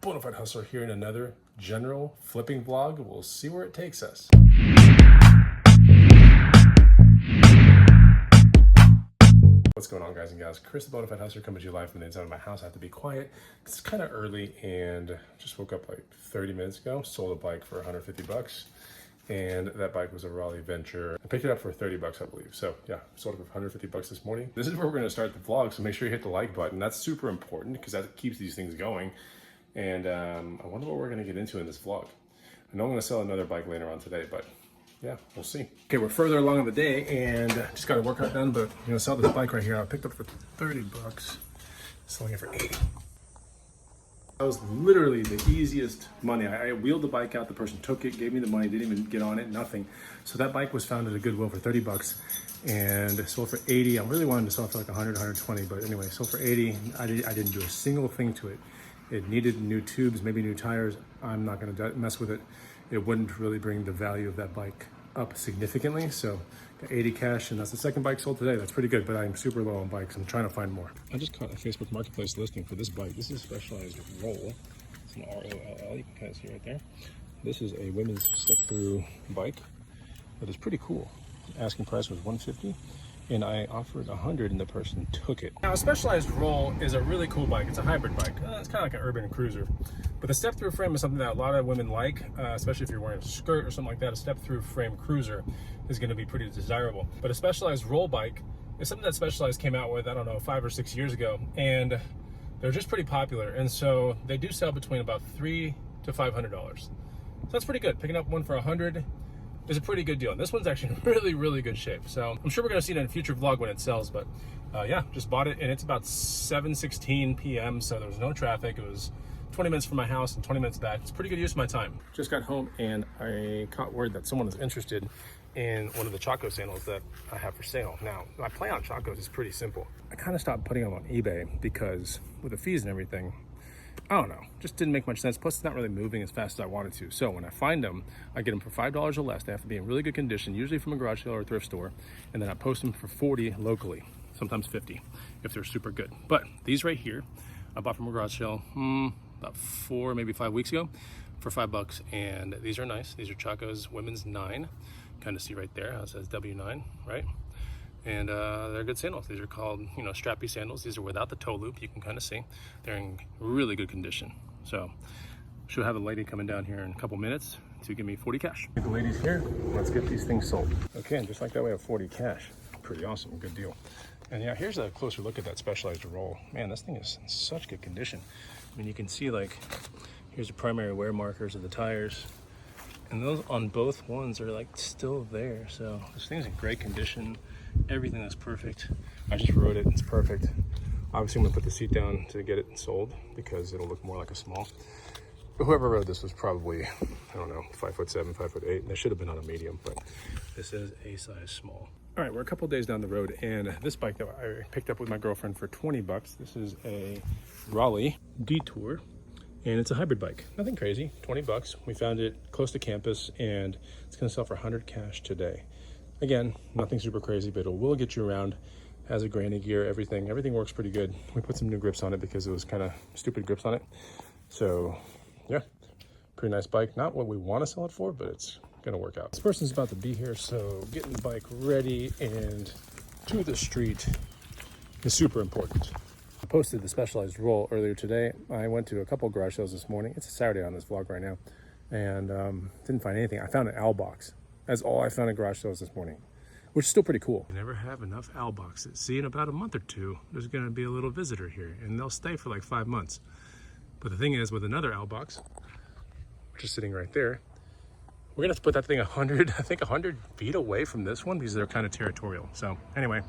Bonafide Hustler here in another general flipping vlog. We'll see where it takes us. What's going on, guys and gals? Chris the Bonafide Hustler coming to you live from the inside of my house. I have to be quiet. It's kind of early and just woke up like 30 minutes ago. Sold a bike for 150 bucks. And that bike was a Raleigh Venture. I picked it up for 30 bucks, I believe. So yeah, sold it for 150 bucks this morning. This is where we're gonna start the vlog, so make sure you hit the like button. That's super important because that keeps these things going. And I wonder what we're gonna get into in this vlog. I know I'm gonna sell another bike later on today, but yeah, we'll see. Okay, we're further along in the day and just got a workout done, but I'm gonna sell this bike right here. I picked up for 30 bucks, selling it for 80. That was literally the easiest money. I wheeled the bike out, the person took it, gave me the money, didn't even get on it, nothing. So that bike was found at a Goodwill for 30 bucks and sold for 80. I really wanted to sell it for like 100, 120, but anyway, sold for 80. I didn't do a single thing to it. It needed new tubes, maybe new tires. I'm not gonna mess with it. It wouldn't really bring the value of that bike up significantly. So got 80 cash, and that's the second bike sold today. That's pretty good, but I'm super low on bikes. I'm trying to find more. I just caught a Facebook Marketplace listing for this bike. This is Specialized Roll. It's an R-O-L-L, you can kind of see right there. This is a women's step-through bike that is pretty cool. Asking price was $150, and I offered $100, and the person took it. Now, a Specialized Roll is a really cool bike. It's a hybrid bike. It's kind of like an urban cruiser. But the step-through frame is something that a lot of women like, especially if you're wearing a skirt or something like that. A step-through frame cruiser is going to be pretty desirable. But a Specialized Roll bike is something that Specialized came out with, I don't know, 5 or 6 years ago. And they're just pretty popular. And so they do sell between about $300 to $500. So that's pretty good. Picking up one for $100 is a pretty good deal. And this one's actually in really, really good shape. So I'm sure we're gonna see it in a future vlog when it sells, but yeah, just bought it and it's about 7:16 p.m. So there was no traffic. It was 20 minutes from my house and 20 minutes back. It's pretty good use of my time. Just got home and I caught word that someone is interested in one of the Chaco sandals that I have for sale. Now, my plan on Chacos is pretty simple. I kind of stopped putting them on eBay because with the fees and everything, I don't know, just didn't make much sense. Plus, it's not really moving as fast as I wanted to. So when I find them, I get them for $5 or less. They have to be in really good condition, usually from a garage sale or a thrift store. And then I post them for 40 locally, sometimes 50 if they're super good. But these right here, I bought from a garage sale about 4, maybe 5 weeks ago for $5. And these are nice. These are Chaco's women's 9. Kind of see right there how it says W9, right? And they're good sandals. These are called, you know, strappy sandals. These are without the toe loop. You can kind of see they're in really good condition. So should have a lady coming down here in a couple minutes to give me 40 cash. The lady's here. Let's get these things sold. Okay, and just like that, we have 40 cash. Pretty awesome, good deal. And yeah, here's a closer look at that Specialized Roll. Man, this thing is in such good condition. I mean, you can see like, here's the primary wear markers of the tires. And those on both ones are like still there. So this thing's in great condition. Everything is perfect. I just rode it, it's perfect. Obviously I'm gonna put the seat down to get it sold because it'll look more like a small. But whoever rode this was probably, I don't know, 5'7", 5'8", and they should have been on a medium, but this is a size small. All right, we're a couple days down the road, and this bike that I picked up with my girlfriend for 20 bucks, this is a Raleigh Detour. And it's a hybrid bike, nothing crazy, 20 bucks. We found it close to campus and it's gonna sell for 100 cash today. Again, nothing super crazy, but it will get you around. Has a granny gear, everything works pretty good. We put some new grips on it because it was kind of stupid grips on it. So yeah, pretty nice bike. Not what we wanna sell it for, but it's gonna work out. This person's about to be here, so getting the bike ready and to the street is super important. I posted the Specialized Roll earlier today. I went to a couple garage sales this morning. It's a Saturday on this vlog right now. And didn't find anything. I found an owl box. That's all I found at garage sales this morning, which is still pretty cool. You never have enough owl boxes. See, in about a month or two, there's gonna be a little visitor here and they'll stay for like 5 months. But the thing is, with another owl box, which is sitting right there, we're gonna have to put that thing 100, I think 100 feet away from this one because they're kind of territorial. So anyway,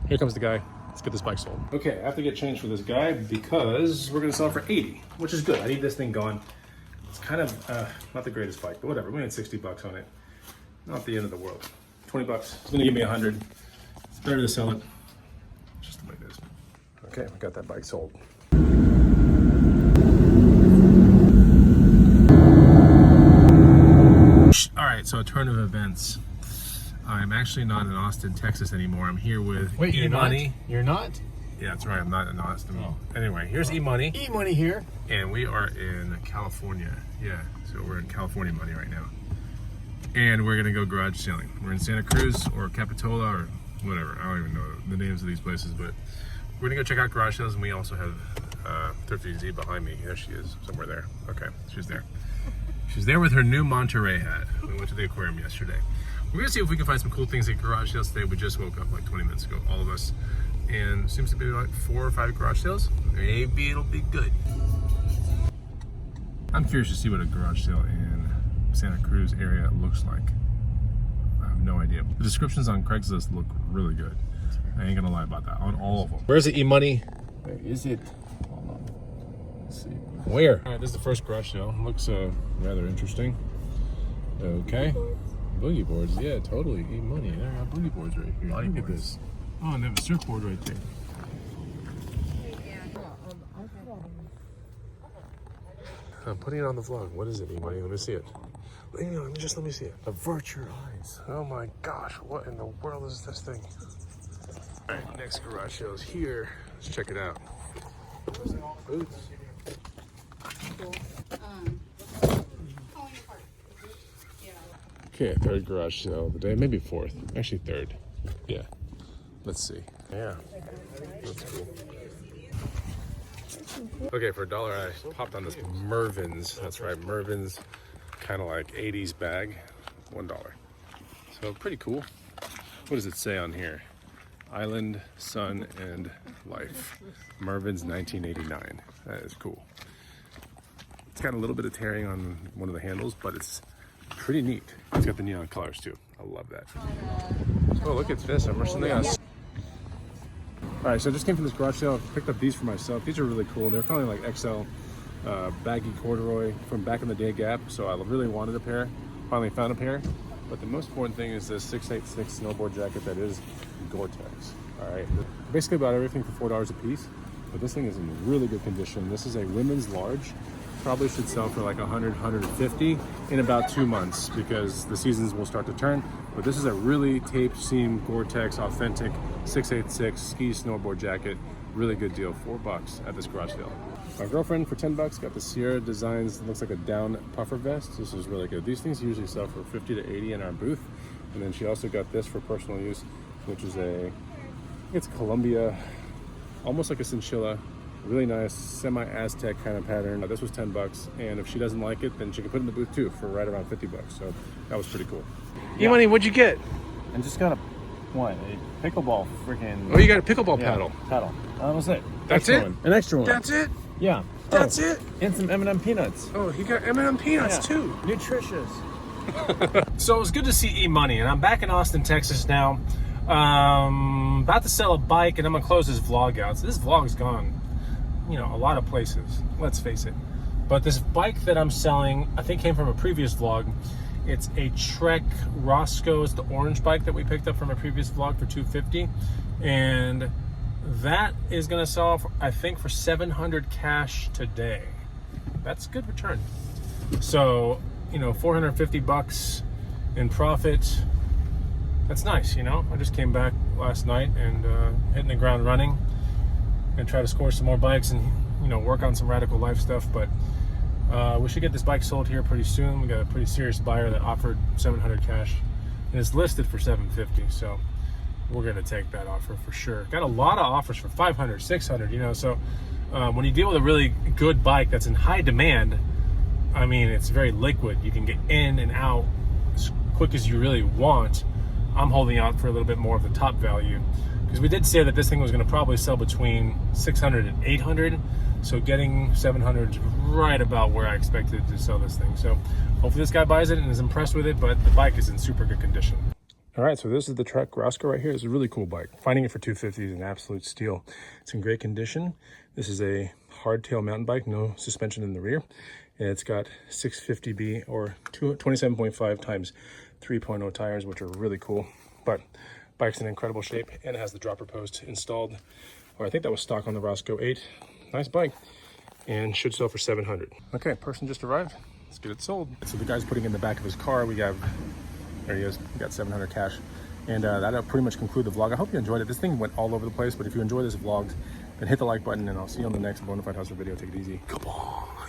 here comes the guy. Let's get this bike sold. Okay, I have to get changed for this guy because we're gonna sell it for 80, which is good. I need this thing gone. It's kind of not the greatest bike, but whatever. We made 60 bucks on it. Not the end of the world. 20 bucks. It's gonna give me 100. It's better to sell it just the way it is. Okay, we got that bike sold. All right, so a turn of events. I'm actually not in Austin, Texas anymore. I'm here with Wait, Imani. You're not? Yeah, that's right. I'm not in Austin. Oh. Anyway, here's E-Money. E-Money here. And we are in California. Yeah, so we're in California money right now. And we're gonna go garage selling. We're in Santa Cruz or Capitola or whatever. I don't even know the names of these places, but we're gonna go check out garage sales. And we also have Thrifty Z behind me. There she is, somewhere there. Okay, she's there. She's there with her new Monterey hat. We went to the aquarium yesterday. We're gonna see if we can find some cool things at garage sales today. We just woke up like 20 minutes ago, all of us. And seems to be like 4 or 5 garage sales. Maybe it'll be good. I'm curious to see what a garage sale in Santa Cruz area looks like. I have no idea. The descriptions on Craigslist look really good. I ain't gonna lie about that, on all of them. Where's the E-Money? Where is it? Hold on. Let's see. Where? All right, this is the first garage sale. Looks rather interesting. Okay. Boogie boards, yeah, totally. E-Money. There are boogie boards right here. Look at this. Oh, and they have a surfboard right there. I'm putting it on the vlog. What is it, E-Money? Let me see it. Let me see it. Avert your eyes. Oh my gosh, what in the world is this thing? All right, next garage sale is here. Let's check it out. Boots. Okay, third garage sale of the day, maybe fourth. Actually, third. Yeah. Let's see. Yeah. That's cool. Okay, for $1, I popped on this Mervyn's. That's right, Mervyn's, kind of like 80s bag. $1. So pretty cool. What does it say on here? Island, Sun, and Life. Mervyn's 1989. That is cool. It's got a little bit of tearing on one of the handles, but it's pretty neat. It's got the neon colors too. I love that. Oh, look at this. I'm something else. All right, so I just came from this garage sale. I picked up these for myself. These are really cool. They're kind of like XL baggy corduroy from back in the day Gap. So I really wanted a pair. Finally found a pair. But the most important thing is this 686 snowboard jacket that is Gore-Tex. All right, basically about everything for $4 a piece. But this thing is in really good condition. This is a women's large. Probably should sell for like 100, 150 in about 2 months because the seasons will start to turn. But this is a really tape seam Gore-Tex authentic 686 ski snowboard jacket. Really good deal, $4 at this garage sale. My girlfriend for $10 got the Sierra Designs, looks like a down puffer vest. This is really good. These things usually sell for 50 to 80 in our booth. And then she also got this for personal use, which is it's Columbia, almost like a chinchilla. Really nice, semi-Aztec kind of pattern. This was $10, and if she doesn't like it, then she can put it in the booth too for right around $50. So that was pretty cool. Yeah. E-Money, what'd you get? I just got a pickleball freaking. Oh, you got a pickleball paddle. Paddle. That was it. That's extra it? One. An extra one. That's it? Yeah. That's it? And some M&M peanuts. Oh, he got M&M peanuts too. Nutritious. So it was good to see E-Money, and I'm back in Austin, Texas now. About to sell a bike, and I'm gonna close this vlog out. So this vlog's gone, a lot of places, let's face it. But this bike that I'm selling, I think came from a previous vlog. It's a Trek Roscoe. It's the orange bike that we picked up from a previous vlog for $250. And that is gonna sell, for, I think, for $700 cash today. That's good return. So, $450 in profit. That's nice, I just came back last night and hitting the ground running. Gonna try to score some more bikes and work on some radical life stuff, but we should get this bike sold here pretty soon. We got a pretty serious buyer that offered $700 cash and it's listed for $750, so we're gonna take that offer for sure. Got a lot of offers for $500, $600, so when you deal with a really good bike that's in high demand, I mean, it's very liquid. You can get in and out as quick as you really want. I'm holding out for a little bit more of the top value because we did say that this thing was going to probably sell between 600 and 800. So getting 700 is right about where I expected to sell this thing. So hopefully this guy buys it and is impressed with it, but the bike is in super good condition. All right, so this is the Trek Roscoe right here. It's a really cool bike. Finding it for $250 is an absolute steal. It's in great condition. This is a hardtail mountain bike, no suspension in the rear. And it's got 650B or 27.5 times 3.0 tires, which are really cool. But bike's in incredible shape and it has the dropper post installed, or I think that was stock on the Roscoe 8. Nice bike, and should sell for $700. Okay, person just arrived. Let's get it sold. So the guy's putting in the back of his car. There he is. We got $700 cash. And that'll pretty much conclude the vlog. I hope you enjoyed it. This thing went all over the place, but if you enjoyed this vlog, then hit the like button, and I'll see you on the next Bonafide Hustler video. Take it easy. Come on.